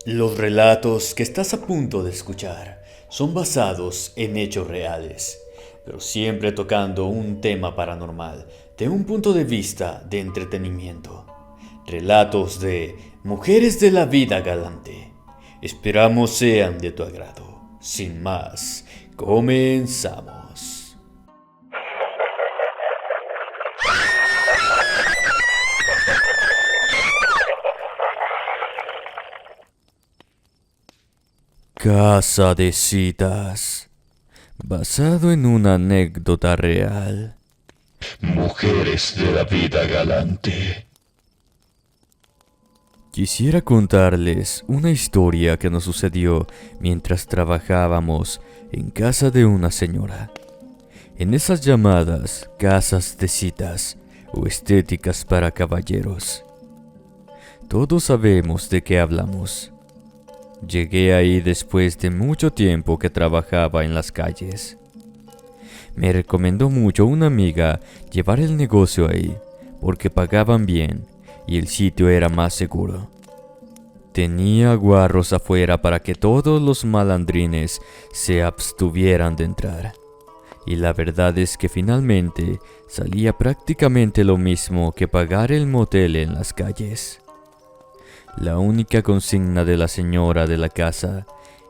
Los relatos que estás a punto de escuchar son basados en hechos reales, pero siempre tocando un tema paranormal de un punto de vista de entretenimiento. Relatos de mujeres de la vida galante. Esperamos sean de tu agrado. Sin más, comenzamos. Casa de citas, basado en una anécdota real. Mujeres de la vida galante. Quisiera contarles una historia que nos sucedió mientras trabajábamos en casa de una señora. En esas llamadas casas de citas o estéticas para caballeros. Todos sabemos de qué hablamos. Llegué ahí después de mucho tiempo que trabajaba en las calles. Me recomendó mucho una amiga llevar el negocio ahí, porque pagaban bien y el sitio era más seguro. Tenía guarros afuera para que todos los malandrines se abstuvieran de entrar. Y la verdad es que finalmente salía prácticamente lo mismo que pagar el motel en las calles. La única consigna de la señora de la casa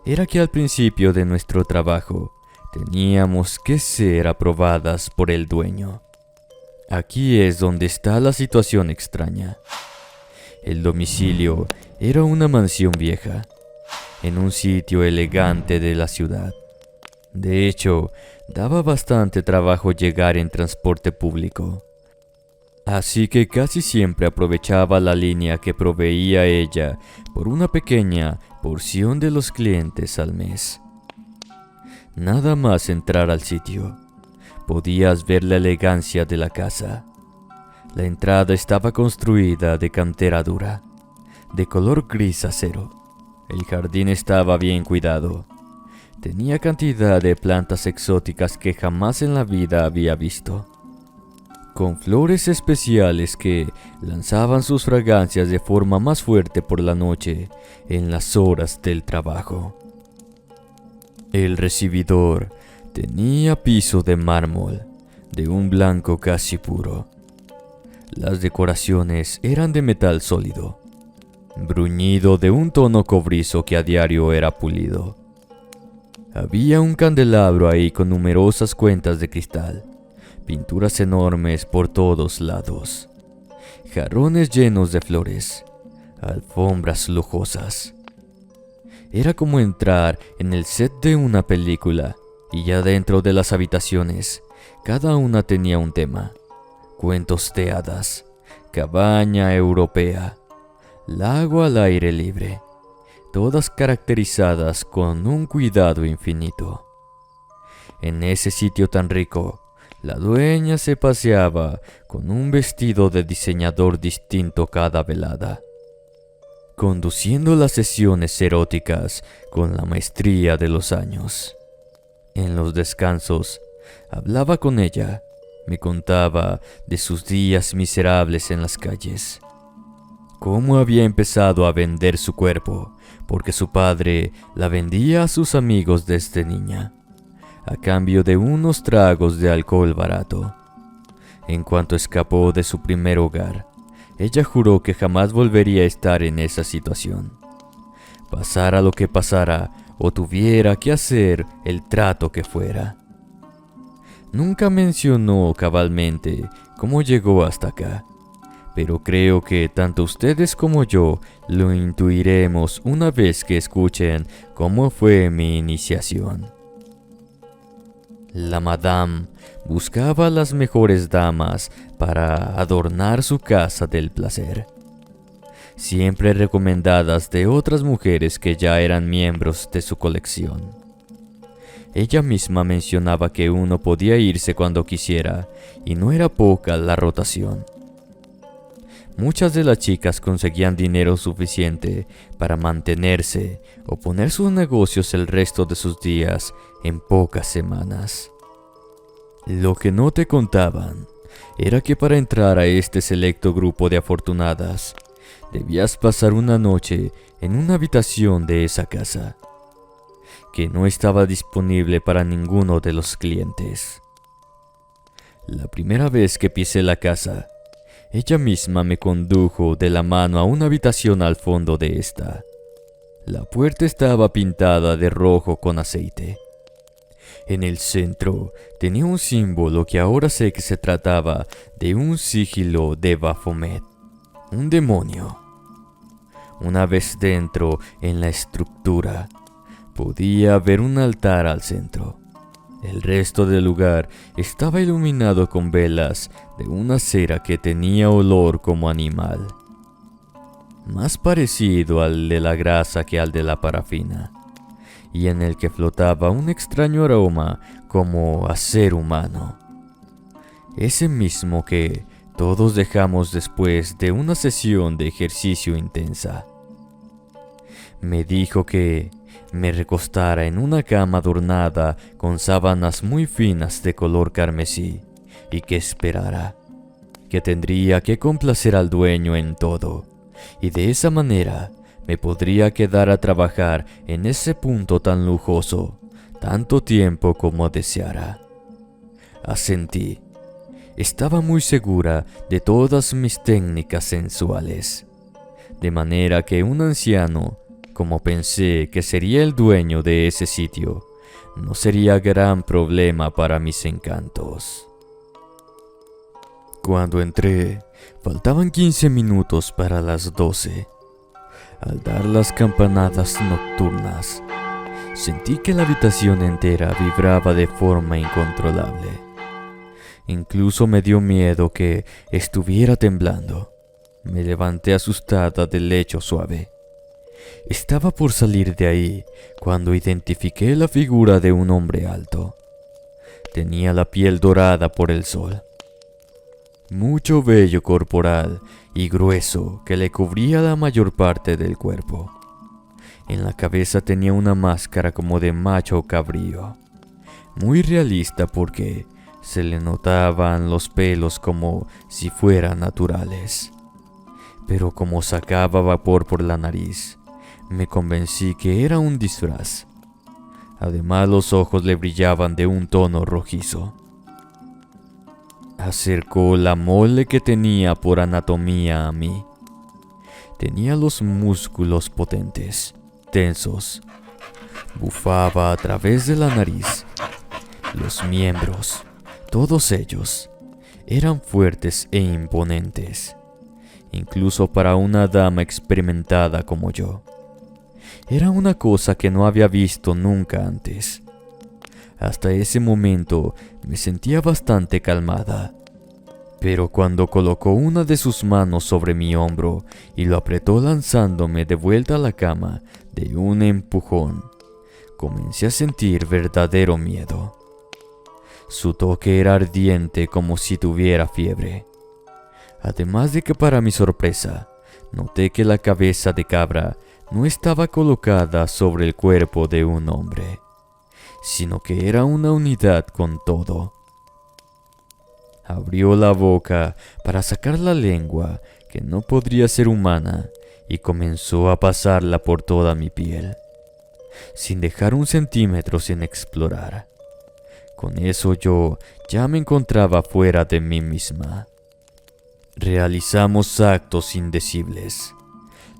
era que al principio de nuestro trabajo teníamos que ser aprobadas por el dueño. Aquí es donde está la situación extraña. El domicilio era una mansión vieja, en un sitio elegante de la ciudad. De hecho, daba bastante trabajo llegar en transporte público. Así que casi siempre aprovechaba la línea que proveía ella por una pequeña porción de los clientes al mes. Nada más entrar al sitio, podías ver la elegancia de la casa. La entrada estaba construida de cantera dura, de color gris acero. El jardín estaba bien cuidado. Tenía cantidad de plantas exóticas que jamás en la vida había visto, con flores especiales que lanzaban sus fragancias de forma más fuerte por la noche en las horas del trabajo. El recibidor tenía piso de mármol, de un blanco casi puro. Las decoraciones eran de metal sólido, bruñido de un tono cobrizo que a diario era pulido. Había un candelabro ahí con numerosas cuentas de cristal, pinturas enormes por todos lados, jarrones llenos de flores, alfombras lujosas. Era como entrar en el set de una película, y ya dentro de las habitaciones, cada una tenía un tema: cuentos de hadas, cabaña europea, lago al aire libre, todas caracterizadas con un cuidado infinito. En ese sitio tan rico, la dueña se paseaba con un vestido de diseñador distinto cada velada, conduciendo las sesiones eróticas con la maestría de los años. En los descansos, hablaba con ella, me contaba de sus días miserables en las calles, cómo había empezado a vender su cuerpo, porque su padre la vendía a sus amigos desde niña, a cambio de unos tragos de alcohol barato. En cuanto escapó de su primer hogar, ella juró que jamás volvería a estar en esa situación. Pasara lo que pasara o tuviera que hacer el trato que fuera. Nunca mencionó cabalmente cómo llegó hasta acá, pero creo que tanto ustedes como yo lo intuiremos una vez que escuchen cómo fue mi iniciación. La madame buscaba las mejores damas para adornar su casa del placer, siempre recomendadas de otras mujeres que ya eran miembros de su colección. Ella misma mencionaba que uno podía irse cuando quisiera, y no era poca la rotación. Muchas de las chicas conseguían dinero suficiente para mantenerse o poner sus negocios el resto de sus días en pocas semanas. Lo que no te contaban era que para entrar a este selecto grupo de afortunadas Debías pasar una noche en una habitación de esa casa, que no estaba disponible para ninguno de los clientes. La primera vez que pisé la casa, ella misma me condujo de la mano a una habitación al fondo de esta. La puerta estaba pintada de rojo con aceite. En el centro tenía un símbolo que ahora sé que se trataba de un sigilo de Baphomet, un demonio. Una vez dentro en la estructura, podía ver un altar al centro. El resto del lugar estaba iluminado con velas de una cera que tenía olor como animal, más parecido al de la grasa que al de la parafina, y en el que flotaba un extraño aroma como a ser humano. Ese mismo que todos dejamos después de una sesión de ejercicio intensa. Me dijo que me recostara en una cama adornada con sábanas muy finas de color carmesí y que esperara, que tendría que complacer al dueño en todo, y de esa manera me podría quedar a trabajar en ese punto tan lujoso, tanto tiempo como deseara. Asentí. Estaba muy segura de todas mis técnicas sensuales, de manera que un anciano, como pensé que sería el dueño de ese sitio, no sería gran problema para mis encantos. Cuando entré, faltaban 15 minutos para las 12. Al dar las campanadas nocturnas, sentí que la habitación entera vibraba de forma incontrolable. Incluso me dio miedo que estuviera temblando. Me levanté asustada del lecho suave. Estaba por salir de ahí cuando identifiqué la figura de un hombre alto. Tenía la piel dorada por el sol, mucho vello corporal y grueso que le cubría la mayor parte del cuerpo. En la cabeza tenía una máscara como de macho cabrío, muy realista porque se le notaban los pelos como si fueran naturales. Pero como sacaba vapor por la nariz, me convencí que era un disfraz. Además, los ojos le brillaban de un tono rojizo. Acercó la mole que tenía por anatomía a mí. Tenía los músculos potentes, tensos. Bufaba a través de la nariz. Los miembros, todos ellos, eran fuertes e imponentes, incluso para una dama experimentada como yo. Era una cosa que no había visto nunca antes. Hasta ese momento me sentía bastante calmada, pero cuando colocó una de sus manos sobre mi hombro y lo apretó lanzándome de vuelta a la cama de un empujón, comencé a sentir verdadero miedo. Su toque era ardiente como si tuviera fiebre. Además de que para mi sorpresa, noté que la cabeza de cabra no estaba colocada sobre el cuerpo de un hombre, sino que era una unidad con todo. Abrió la boca para sacar la lengua, que no podría ser humana, y comenzó a pasarla por toda mi piel, sin dejar un centímetro sin explorar. Con eso yo ya me encontraba fuera de mí misma. Realizamos actos indecibles,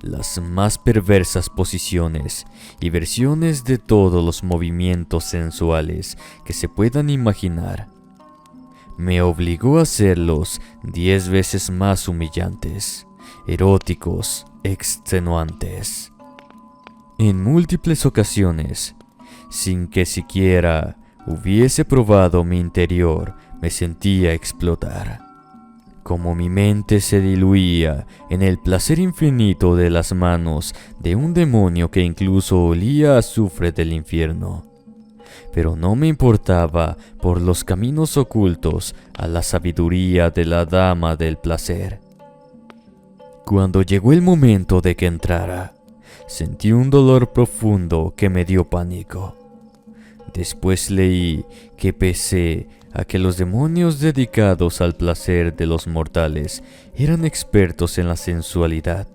las más perversas posiciones y versiones de todos los movimientos sensuales que se puedan imaginar. Me obligó a hacerlos 10 veces más humillantes, eróticos, extenuantes. En múltiples ocasiones, sin que siquiera hubiese probado mi interior, me sentía explotar. Como mi mente se diluía en el placer infinito de las manos de un demonio que incluso olía a azufre del infierno. Pero no me importaba por los caminos ocultos a la sabiduría de la dama del placer. Cuando llegó el momento de que entrara, sentí un dolor profundo que me dio pánico. Después leí que pese a que los demonios dedicados al placer de los mortales eran expertos en la sensualidad,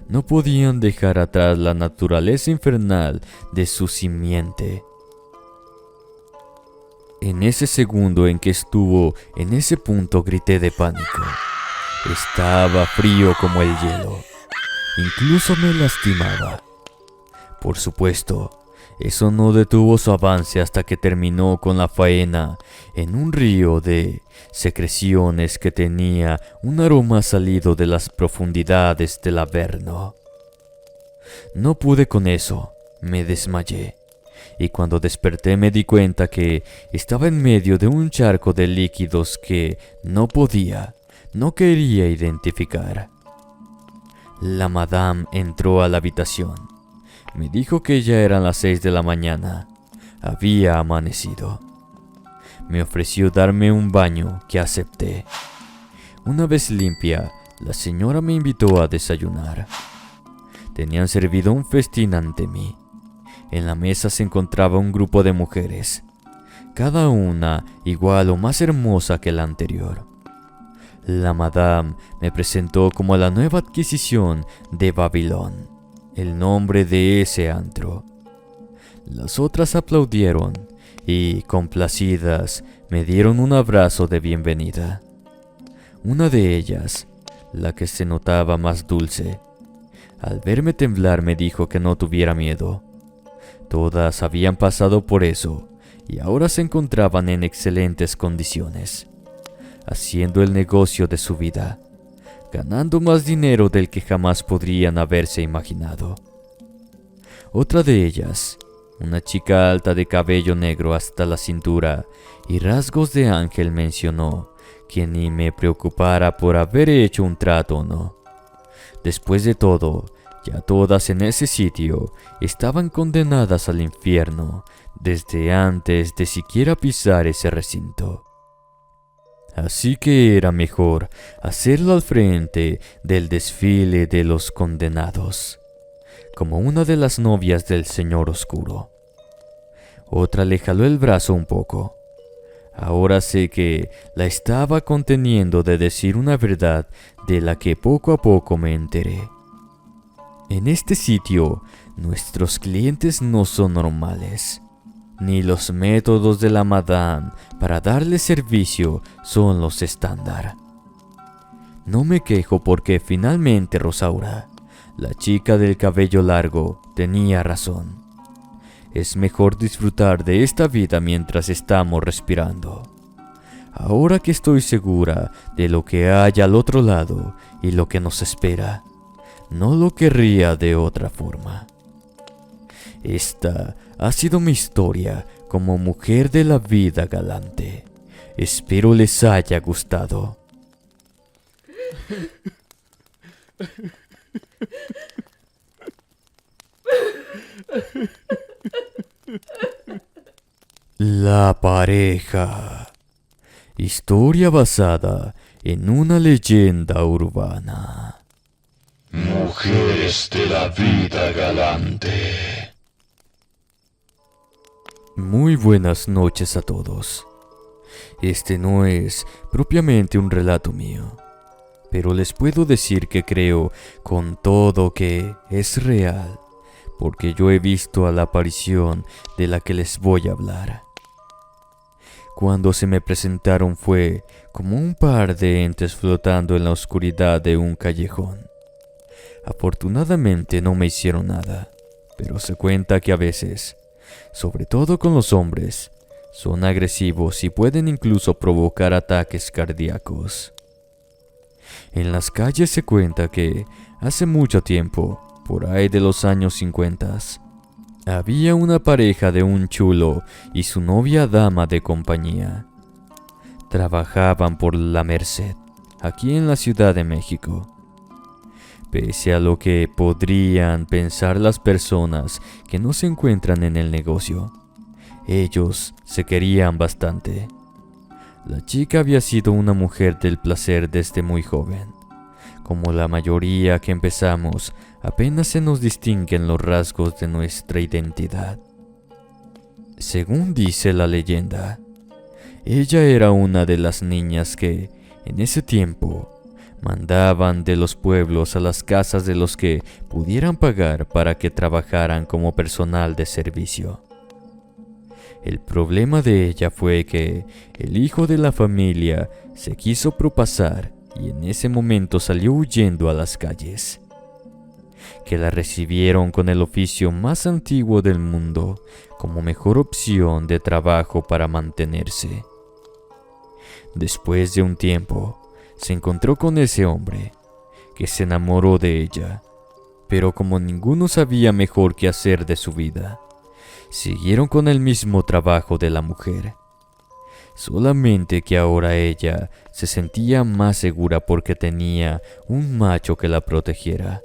no podían dejar atrás la naturaleza infernal de su simiente. En ese segundo en que estuvo en ese punto grité de pánico. Estaba frío como el hielo. Incluso me lastimaba. Por supuesto, eso no detuvo su avance hasta que terminó con la faena en un río de secreciones que tenía un aroma salido de las profundidades del Averno. No pude con eso, me desmayé. Y cuando desperté me di cuenta que estaba en medio de un charco de líquidos que no quería identificar. La madame entró a la habitación. Me dijo que ya eran las 6 de la mañana. Había amanecido. Me ofreció darme un baño que acepté. Una vez limpia, la señora me invitó a desayunar. Tenían servido un festín ante mí. En la mesa se encontraba un grupo de mujeres, cada una igual o más hermosa que la anterior. La madame me presentó como la nueva adquisición de Babilón, el nombre de ese antro. Las otras aplaudieron y, complacidas, me dieron un abrazo de bienvenida. Una de ellas, la que se notaba más dulce, al verme temblar me dijo que no tuviera miedo. Todas habían pasado por eso y ahora se encontraban en excelentes condiciones, haciendo el negocio de su vida, ganando más dinero del que jamás podrían haberse imaginado. Otra de ellas, una chica alta de cabello negro hasta la cintura y rasgos de ángel, mencionó que ni me preocupara por haber hecho un trato o no. Después de todo, ya todas en ese sitio estaban condenadas al infierno desde antes de siquiera pisar ese recinto. Así que era mejor hacerlo al frente del desfile de los condenados, como una de las novias del Señor Oscuro. Otra le jaló el brazo un poco. Ahora sé que la estaba conteniendo de decir una verdad de la que poco a poco me enteré. En este sitio, nuestros clientes no son normales, ni los métodos de la madame para darle servicio son los estándar. No me quejo porque finalmente Rosaura, la chica del cabello largo, tenía razón. Es mejor disfrutar de esta vida mientras estamos respirando. Ahora que estoy segura de lo que hay al otro lado y lo que nos espera, no lo querría de otra forma. Esta ha sido mi historia como mujer de la vida galante. Espero les haya gustado. La pareja. Historia basada en una leyenda urbana. Mujeres de la vida galante. Muy buenas noches a todos. Este no es propiamente un relato mío, pero les puedo decir que creo con todo que es real, porque yo he visto a la aparición de la que les voy a hablar. Cuando se me presentaron fue como un par de entes flotando en la oscuridad de un callejón. Afortunadamente no me hicieron nada, pero se cuenta que a veces, sobre todo con los hombres, son agresivos y pueden incluso provocar ataques cardíacos. En las calles se cuenta que hace mucho tiempo, por ahí de los años 50, había una pareja de un chulo y su novia dama de compañía. Trabajaban por la Merced, aquí en la Ciudad de México. Pese a lo que podrían pensar las personas que no se encuentran en el negocio, ellos se querían bastante. La chica había sido una mujer del placer desde muy joven. Como la mayoría que empezamos, apenas se nos distinguen los rasgos de nuestra identidad. Según dice la leyenda, ella era una de las niñas que, en ese tiempo, Mandaban de los pueblos a las casas de los que pudieran pagar para que trabajaran como personal de servicio. El problema de ella fue que el hijo de la familia se quiso propasar y en ese momento salió huyendo a las calles, que la recibieron con el oficio más antiguo del mundo como mejor opción de trabajo para mantenerse. Después de un tiempo, se encontró con ese hombre, que se enamoró de ella, pero como ninguno sabía mejor qué hacer de su vida, siguieron con el mismo trabajo de la mujer. Solamente que ahora ella se sentía más segura porque tenía un macho que la protegiera.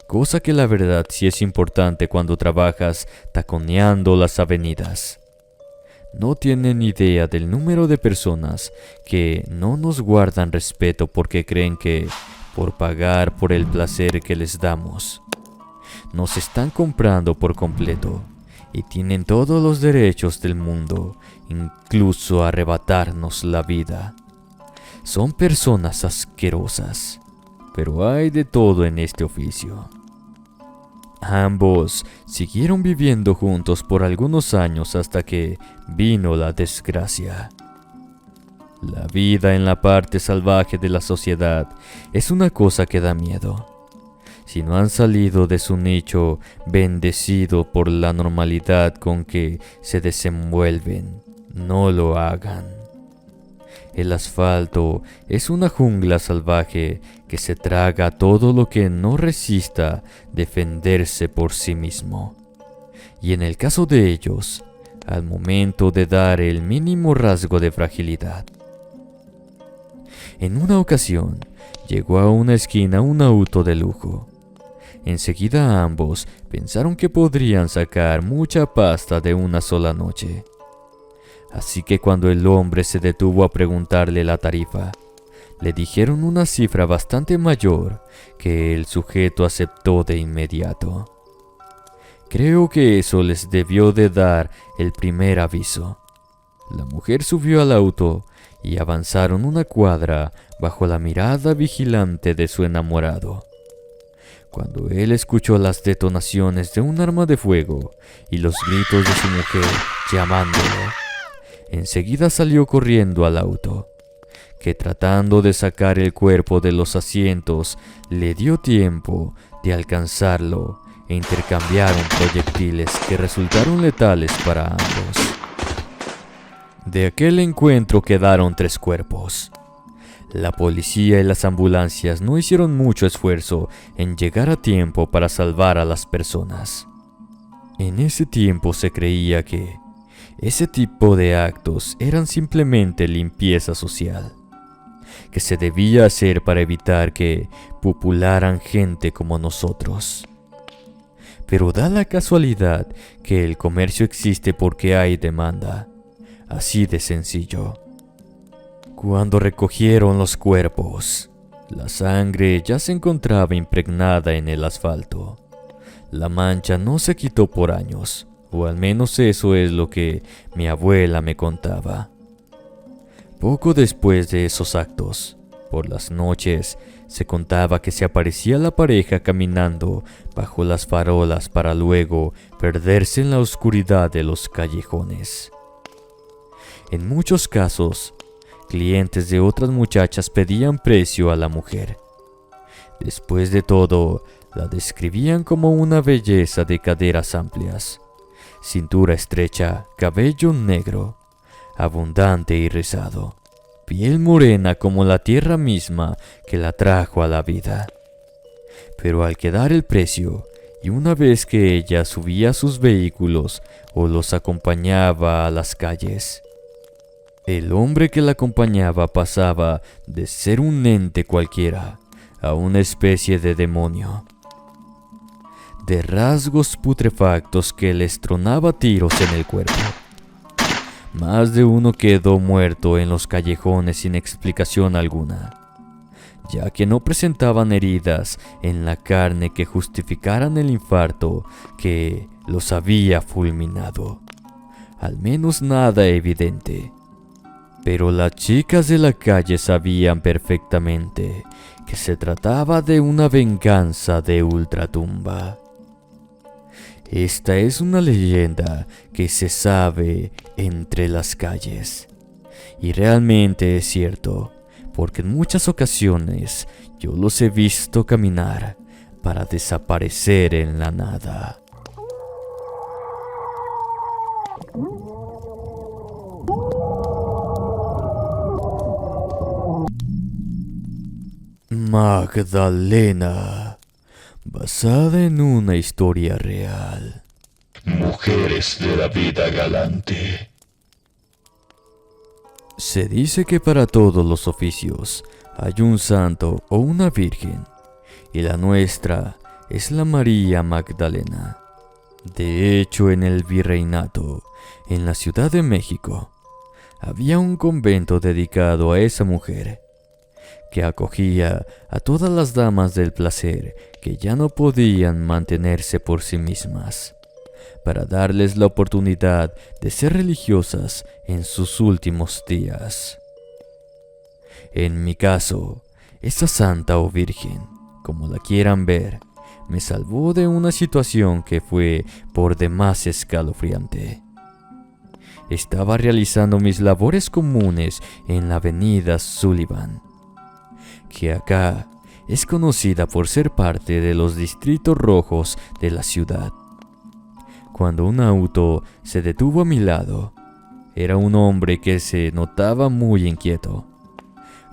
Cosa que la verdad sí es importante cuando trabajas taconeando las avenidas. No tienen idea del número de personas que no nos guardan respeto porque creen que, por pagar por el placer que les damos, nos están comprando por completo y tienen todos los derechos del mundo, incluso arrebatarnos la vida. Son personas asquerosas, pero hay de todo en este oficio. Ambos siguieron viviendo juntos por algunos años hasta que vino la desgracia. La vida en la parte salvaje de la sociedad es una cosa que da miedo. Si no han salido de su nicho bendecido por la normalidad con que se desenvuelven, no lo hagan. El asfalto es una jungla salvaje que se traga todo lo que no resista defenderse por sí mismo. Y en el caso de ellos, al momento de dar el mínimo rasgo de fragilidad. En una ocasión, llegó a una esquina un auto de lujo. Enseguida ambos pensaron que podrían sacar mucha pasta de una sola noche. Así que cuando el hombre se detuvo a preguntarle la tarifa, le dijeron una cifra bastante mayor que el sujeto aceptó de inmediato. Creo que eso les debió de dar el primer aviso. La mujer subió al auto y avanzaron una cuadra bajo la mirada vigilante de su enamorado. Cuando él escuchó las detonaciones de un arma de fuego y los gritos de su mujer llamándolo, enseguida salió corriendo al auto, que tratando de sacar el cuerpo de los asientos, le dio tiempo de alcanzarlo e intercambiaron proyectiles que resultaron letales para ambos. De aquel encuentro quedaron 3 cuerpos. La policía y las ambulancias no hicieron mucho esfuerzo en llegar a tiempo para salvar a las personas. En ese tiempo se creía que ese tipo de actos eran simplemente limpieza social, que se debía hacer para evitar que popularan gente como nosotros. Pero da la casualidad que el comercio existe porque hay demanda, así de sencillo. Cuando recogieron los cuerpos, la sangre ya se encontraba impregnada en el asfalto. La mancha no se quitó por años, o al menos eso es lo que mi abuela me contaba. Poco después de esos actos, por las noches, se contaba que se aparecía la pareja caminando bajo las farolas para luego perderse en la oscuridad de los callejones. En muchos casos, clientes de otras muchachas pedían precio a la mujer. Después de todo, la describían como una belleza de caderas amplias, cintura estrecha, cabello negro, abundante y rizado, piel morena como la tierra misma que la trajo a la vida. Pero al quedar el precio, y una vez que ella subía a sus vehículos o los acompañaba a las calles, el hombre que la acompañaba pasaba de ser un ente cualquiera a una especie de demonio, de rasgos putrefactos que les tronaba tiros en el cuerpo. Más de uno quedó muerto en los callejones sin explicación alguna, ya que no presentaban heridas en la carne que justificaran el infarto que los había fulminado. Al menos nada evidente. Pero las chicas de la calle sabían perfectamente que se trataba de una venganza de ultratumba. Esta es una leyenda que se sabe entre las calles. Y realmente es cierto, porque en muchas ocasiones yo los he visto caminar para desaparecer en la nada. Magdalena, basada en una historia real. Mujeres de la vida galante. Se dice que para todos los oficios hay un santo o una virgen, y la nuestra es la María Magdalena. De hecho, en el virreinato, en la Ciudad de México, había un convento dedicado a esa mujer, que acogía a todas las damas del placer que ya no podían mantenerse por sí mismas, para darles la oportunidad de ser religiosas en sus últimos días. En mi caso, esa santa o virgen, como la quieran ver, me salvó de una situación que fue por demás escalofriante. Estaba realizando mis labores comunes en la avenida Sullivan, que acá es conocida por ser parte de los distritos rojos de la ciudad, cuando un auto se detuvo a mi lado. Era un hombre que se notaba muy inquieto,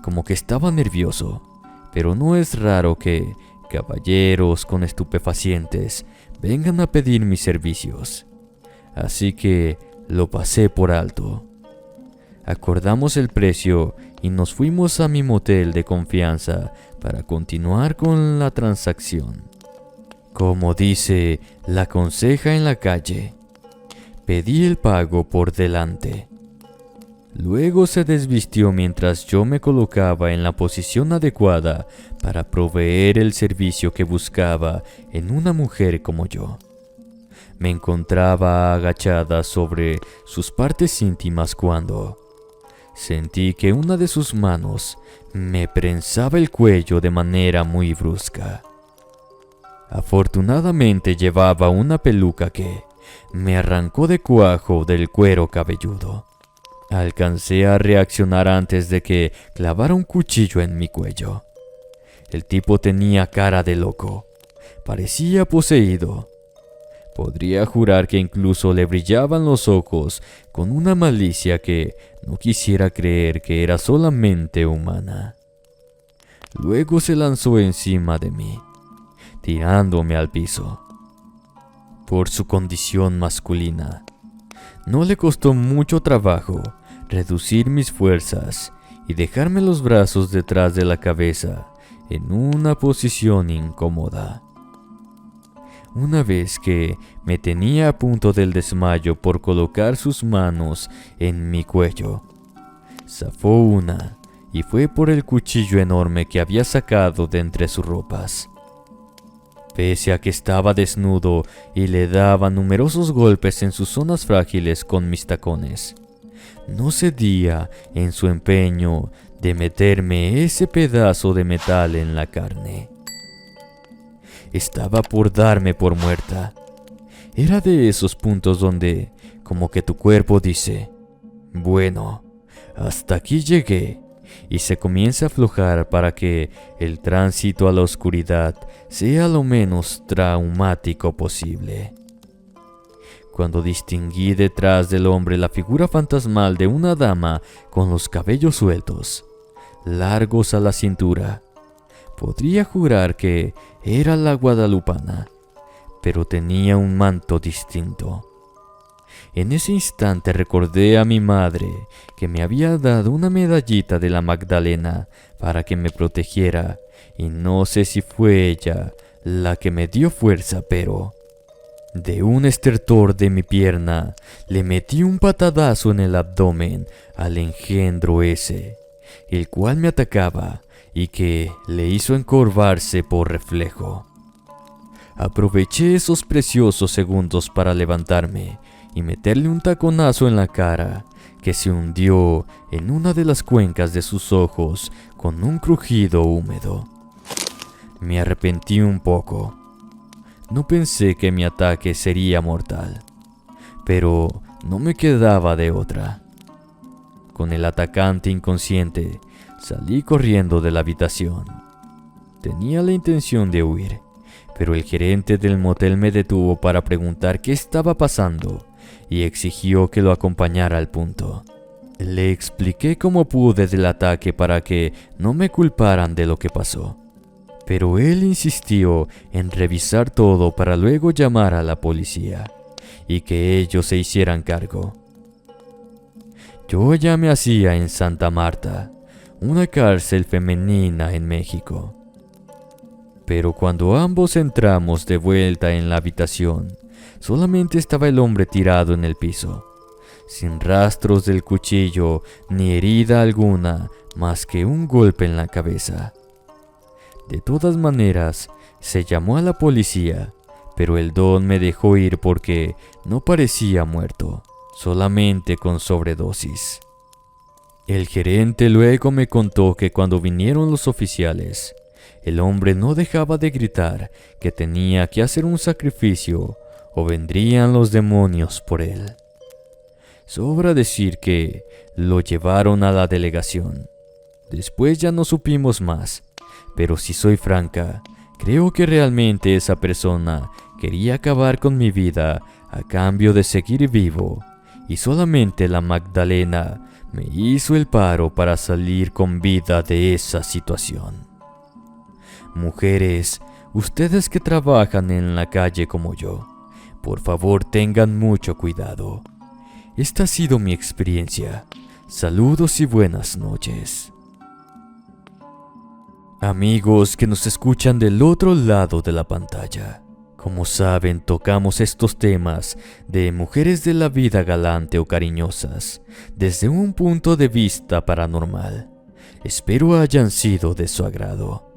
como que estaba nervioso, pero no es raro que caballeros con estupefacientes vengan a pedir mis servicios, así que lo pasé por alto. Acordamos el precio y nos fuimos a mi motel de confianza para continuar con la transacción. Como dice la conseja en la calle, pedí el pago por delante. Luego se desvistió mientras yo me colocaba en la posición adecuada para proveer el servicio que buscaba en una mujer como yo. Me encontraba agachada sobre sus partes íntimas cuando sentí que una de sus manos me prensaba el cuello de manera muy brusca. Afortunadamente llevaba una peluca que me arrancó de cuajo del cuero cabelludo. Alcancé a reaccionar antes de que clavara un cuchillo en mi cuello. El tipo tenía cara de loco. Parecía poseído. Podría jurar que incluso le brillaban los ojos con una malicia que no quisiera creer que era solamente humana. Luego se lanzó encima de mí, tirándome al piso. Por su condición masculina, no le costó mucho trabajo reducir mis fuerzas y dejarme los brazos detrás de la cabeza en una posición incómoda. Una vez que me tenía a punto del desmayo por colocar sus manos en mi cuello, zafó una y fue por el cuchillo enorme que había sacado de entre sus ropas. Pese a que estaba desnudo y le daba numerosos golpes en sus zonas frágiles con mis tacones, no cedía en su empeño de meterme ese pedazo de metal en la carne. Estaba por darme por muerta. Era de esos puntos donde, como que tu cuerpo dice, bueno, hasta aquí llegué, y se comienza a aflojar para que el tránsito a la oscuridad sea lo menos traumático posible. Cuando distinguí detrás del hombre la figura fantasmal de una dama con los cabellos sueltos, largos a la cintura, podría jurar que era la guadalupana, pero tenía un manto distinto. En ese instante recordé a mi madre que me había dado una medallita de la Magdalena para que me protegiera, y no sé si fue ella la que me dio fuerza, pero de un estertor de mi pierna le metí un patadazo en el abdomen al engendro ese, el cual me atacaba y que le hizo encorvarse por reflejo. Aproveché esos preciosos segundos para levantarme y meterle un taconazo en la cara que se hundió en una de las cuencas de sus ojos con un crujido húmedo. Me arrepentí un poco. No pensé que mi ataque sería mortal, pero no me quedaba de otra. Con el atacante inconsciente, salí corriendo de la habitación. Tenía la intención de huir, pero el gerente del motel me detuvo para preguntar qué estaba pasando y exigió que lo acompañara al punto. Le expliqué cómo pude del ataque para que no me culparan de lo que pasó, pero él insistió en revisar todo para luego llamar a la policía y que ellos se hicieran cargo. Yo ya me hacía en Santa Marta, una cárcel femenina en México. Pero cuando ambos entramos de vuelta en la habitación, solamente estaba el hombre tirado en el piso, sin rastros del cuchillo ni herida alguna más que un golpe en la cabeza. De todas maneras, se llamó a la policía, pero el don me dejó ir porque no parecía muerto, solamente con sobredosis. El gerente luego me contó que cuando vinieron los oficiales, el hombre no dejaba de gritar que tenía que hacer un sacrificio o vendrían los demonios por él. Sobra decir que lo llevaron a la delegación. Después ya no supimos más, pero si soy franca, creo que realmente esa persona quería acabar con mi vida a cambio de seguir vivo, y solamente la Magdalena me hizo el paro para salir con vida de esa situación. Mujeres, ustedes que trabajan en la calle como yo, por favor tengan mucho cuidado. Esta ha sido mi experiencia. Saludos y buenas noches. Amigos que nos escuchan del otro lado de la pantalla, como saben, tocamos estos temas de mujeres de la vida galante o cariñosas desde un punto de vista paranormal. Espero hayan sido de su agrado.